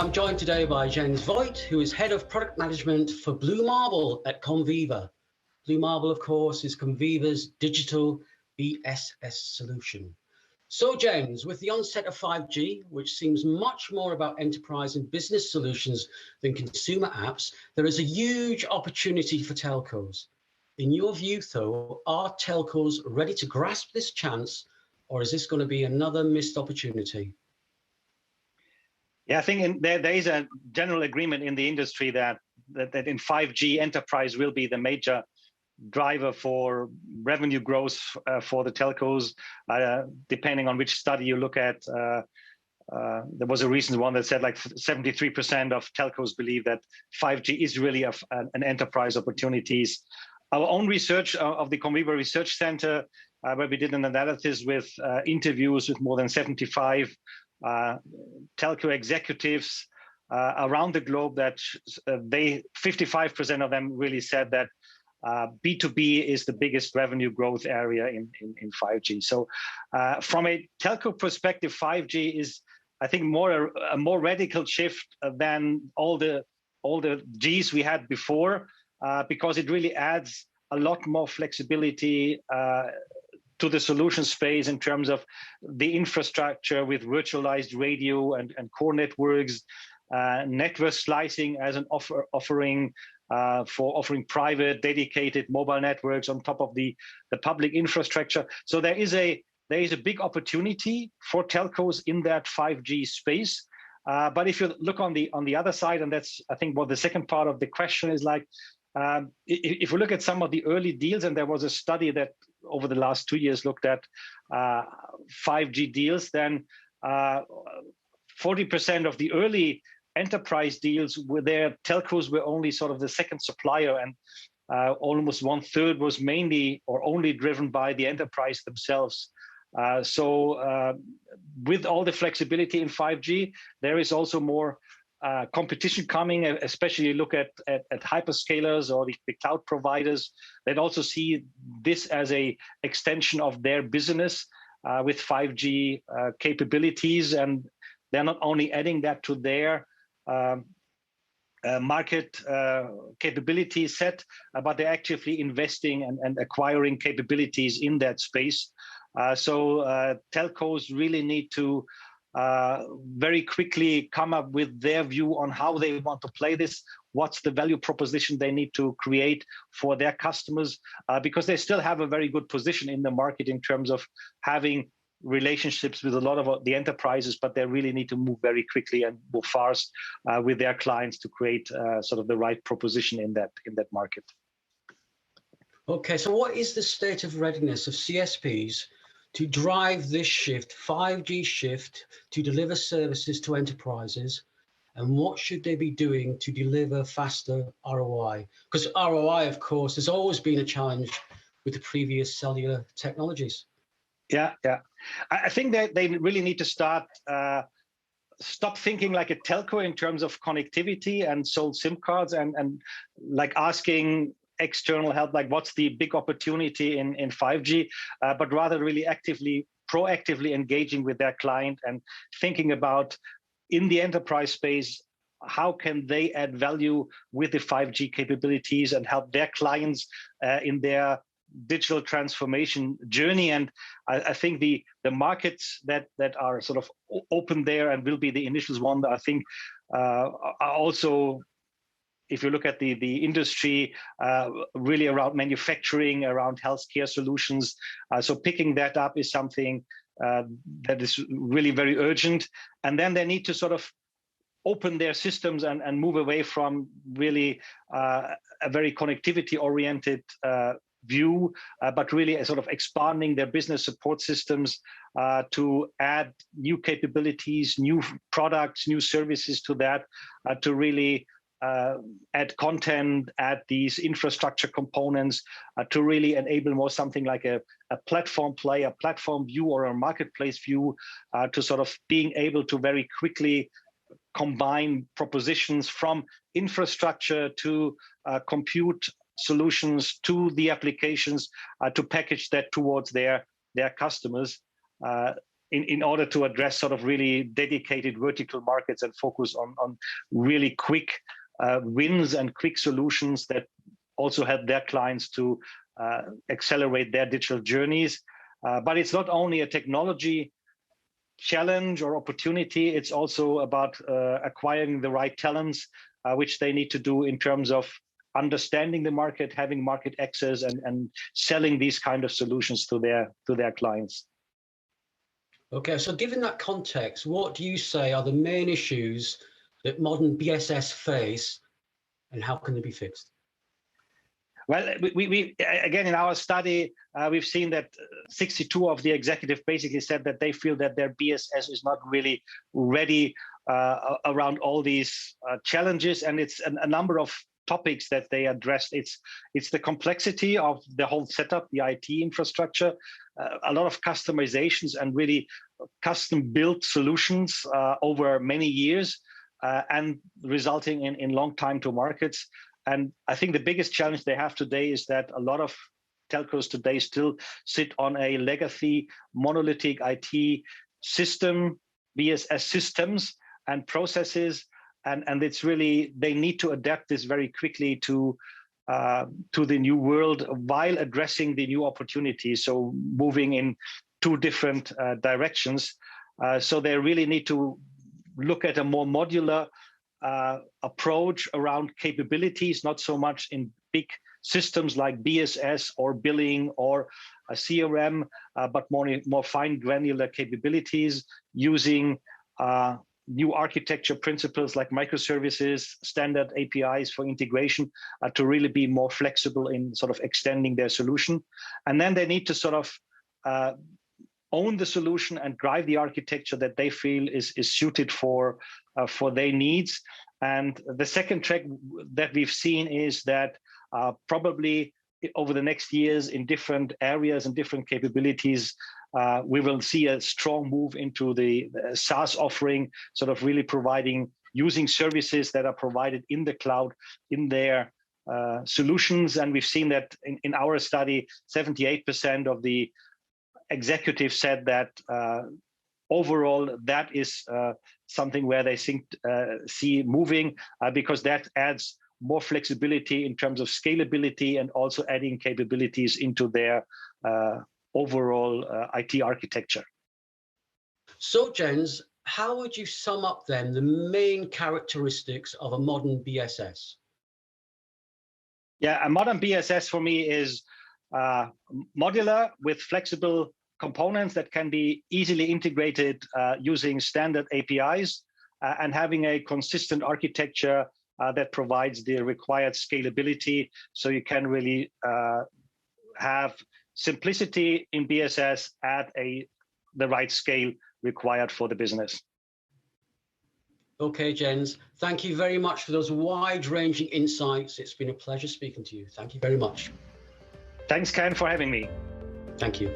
I'm joined today by James Voigt, who is Head of Product Management for BlueMarble at Comviva. BlueMarble, of course, is Comviva's digital BSS solution. So, James, with the onset of 5G, which seems much more about enterprise and business solutions than consumer apps, there is a huge opportunity for telcos. In your view, though, are telcos ready to grasp this chance, or is this going to be another missed opportunity? Yeah, I think there is a general agreement in the industry that in 5G, enterprise will be the major driver for revenue growth for the telcos, depending on which study you look at. There was a recent one that said like 73% of telcos believe that 5G is really an enterprise opportunities. Our own research of the Comviva Research Center, where we did an analysis with interviews with more than 75 telco executives around the globe, that 55% of them really said that B2B is the biggest revenue growth area in 5G. So from a telco perspective, 5G is, I think, a more radical shift than all the Gs we had before, because it really adds a lot more flexibility to the solution space in terms of the infrastructure with virtualized radio and core networks, network slicing as an offering for offering private, dedicated mobile networks on top of the public infrastructure. So there is a big opportunity for telcos in that 5G space. But if you look on the other side, and that's, I think, what the second part of the question is like, if we look at some of the early deals, and there was a study that over the last 2 years looked at 5G deals, then 40% of the early enterprise deals were there. Telcos were only sort of the second supplier, and almost 1/3 was mainly or only driven by the enterprise themselves. So with all the flexibility in 5G, there is also more competition coming, especially look at hyperscalers or the cloud providers that also see this as a extension of their business with 5G capabilities, and they're not only adding that to their market capability set, but they're actively investing and acquiring capabilities in that space. So telcos really need to very quickly come up with their view on how they want to play this, what's the value proposition they need to create for their customers, because they still have a very good position in the market in terms of having relationships with a lot of the enterprises, but they really need to move very quickly and move fast with their clients to create sort of the right proposition in that market. Okay, so what is the state of readiness of CSPs to drive this shift, 5G shift, to deliver services to enterprises? And what should they be doing to deliver faster ROI? Because ROI, of course, has always been a challenge with the previous cellular technologies. Yeah. I think that they really need to stop thinking like a telco in terms of connectivity and sold SIM cards and like asking external help, like what's the big opportunity in 5G, but rather really proactively engaging with their client and thinking about, in the enterprise space, how can they add value with the 5G capabilities and help their clients in their digital transformation journey. And I think the markets that are sort of open there and will be the initial one that I think are also, if you look at the industry, really around manufacturing, around healthcare solutions. So picking that up is something that is really very urgent. And then they need to sort of open their systems and move away from really a very connectivity-oriented view, but really sort of expanding their business support systems to add new capabilities, new products, new services to that, to really add content, add these infrastructure components to really enable more something like a platform play, a platform view or a marketplace view to sort of being able to very quickly combine propositions from infrastructure to compute solutions to the applications to package that towards their customers. in order to address sort of really dedicated vertical markets and focus on really quick wins and quick solutions that also help their clients to accelerate their digital journeys. But it's not only a technology challenge or opportunity, it's also about acquiring the right talents, which they need to do in terms of understanding the market, having market access, and selling these kind of solutions to their clients. Okay, so given that context, what do you say are the main issues that modern BSS face, and how can they be fixed? Well, we again, in our study, we've seen that 62 of the executives basically said that they feel that their BSS is not really ready around all these challenges, and it's a number of topics that they addressed. It's the complexity of the whole setup, the IT infrastructure, a lot of customizations and really custom-built solutions over many years, and resulting in long time to markets. And I think the biggest challenge they have today is that a lot of telcos today still sit on a legacy monolithic IT system, BSS systems and processes. And it's really, they need to adapt this very quickly to the new world while addressing the new opportunities. So moving in two different directions. So they really need to look at a more modular approach around capabilities, not so much in big systems like BSS or billing or a CRM, but more fine granular capabilities using new architecture principles like microservices, standard APIs for integration to really be more flexible in sort of extending their solution. And then they need to sort of own the solution and drive the architecture that they feel is suited for their needs. And the second track that we've seen is that probably over the next years in different areas and different capabilities, we will see a strong move into the SaaS offering, sort of really using services that are provided in the cloud in their solutions. And we've seen that in our study, 78% of the executives said that overall that is something where they see moving because that adds more flexibility in terms of scalability and also adding capabilities into their overall IT architecture. So Jens, how would you sum up then the main characteristics of a modern BSS? Yeah, a modern BSS for me is modular with flexible components that can be easily integrated using standard APIs and having a consistent architecture that provides the required scalability. So you can really have simplicity in BSS at the right scale required for the business. Okay, Jens, thank you very much for those wide-ranging insights. It's been a pleasure speaking to you. Thank you very much. Thanks, Ken, for having me. Thank you.